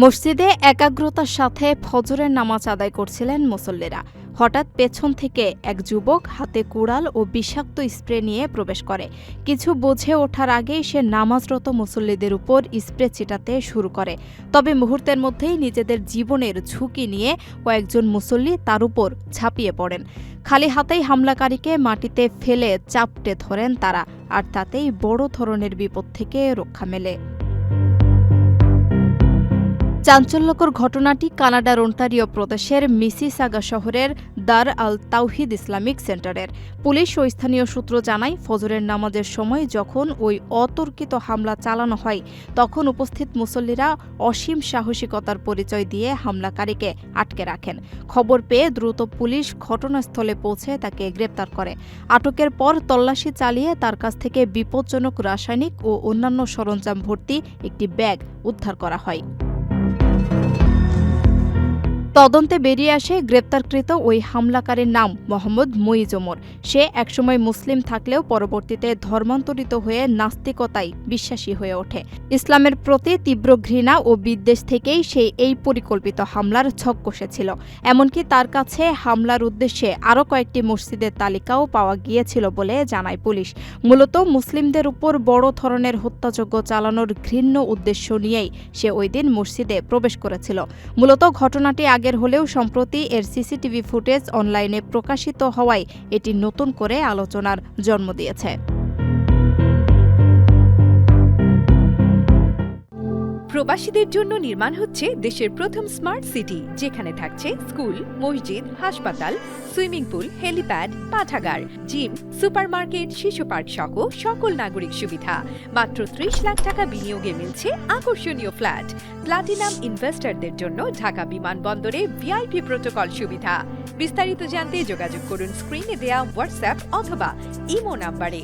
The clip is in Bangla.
মসজিদে একাগ্রতার সাথে ফজরের নামাজ আদায় করছিলেন মুসল্লিরা। হঠাৎ পেছন থেকে এক যুবক হাতে কুড়াল ও বিষাক্ত স্প্রে নিয়ে প্রবেশ করে। কিছু বুঝে ওঠার আগেই সে নামাজরত মুসল্লিদের উপর স্প্রে ছিটাতে শুরু করে। তবে মুহূর্তের মধ্যেই নিজেদের জীবনের ঝুঁকি নিয়ে কয়েকজন মুসল্লি তার উপর ঝাঁপিয়ে পড়েন। খালি হাতেই হামলাকারীকে মাটিতে ফেলে চাপটে ধরেন তারা, আর তাতেই বড় ধরনের বিপদ থেকে রক্ষা মেলে। চাঞ্চল্যকর ঘটনাটি কানাডার ওন্টারিও প্রদেশের মিসিসাগা শহরের দার আল তাওহিদ ইসলামিক সেন্টারের। পুলিশ ও স্থানীয় সূত্র জানায়, ফজরের নামাজের সময় যখন ওই অতর্কিত হামলা চালানো হয়, তখন উপস্থিত মুসল্লিরা অসীম সাহসিকতার পরিচয় দিয়ে হামলাকারীকে আটকে রাখেন। খবর পেয়ে দ্রুত পুলিশ ঘটনাস্থলে পৌঁছে তাকে গ্রেপ্তার করে। আটকের পর তল্লাশি চালিয়ে তার কাছ থেকে বিপজ্জনক রাসায়নিক ও অন্যান্য সরঞ্জাম ভর্তি একটি ব্যাগ উদ্ধার করা হয়। তদন্তে বেরিয়ে আসে গ্রেপ্তারকৃত ওই হামলাকারীর নাম মোহাম্মদ মুইজ ওমর। সে একসময় মুসলিম থাকলেও পরবর্তীতে ধর্মান্তরিত হয়ে নাস্তিকতায় বিশ্বাসী হয়ে ওঠে। ইসলামের প্রতি তীব্র ঘৃণা ও বিদ্বেষ থেকেই সে এই পরিকল্পিত হামলার ছক কষেছিল। এমনকি তার কাছে হামলার উদ্দেশ্যে আরও কয়েকটি মসজিদের তালিকাও পাওয়া গিয়েছিল বলে জানায় পুলিশ। মূলত মুসলিমদের উপর বড় ধরনের হত্যাযজ্ঞ চালানোর ঘৃণ্য উদ্দেশ্য নিয়েই সে ওই দিন মসজিদে প্রবেশ করেছিল। মূলত ঘটনাটি আগের হলেও সম্প্রতি এর সিসিটিভি ফুটেজ অনলাইনে প্রকাশিত হওয়ায় এটি নতুন করে আলোচনার জন্ম দিয়েছে। প্রবাসীদের জন্য নির্মাণ হচ্ছে দেশের প্রথম স্মার্ট সিটি, যেখানে থাকছে স্কুল, মসজিদ, হাসপাতাল, সুইমিং পুল, হেলিপ্যাড, পাঠাগার, জিম, সুপারমার্কেট, শিশু পার্ক সহ সকল নাগরিক সুবিধা। মাত্র ৩০ লাখ টাকা বিনিয়োগে মিলছে আকর্ষণীয় ফ্ল্যাট। প্লাটিনাম ইনভেস্টরদের জন্য ঢাকা বিমানবন্দরে ভিআইপি প্রোটোকল সুবিধা। বিস্তারিত জানতে যোগাযোগ করুন স্ক্রিনে দেয়া হোয়াটসঅ্যাপ অথবা ইমো নাম্বারে।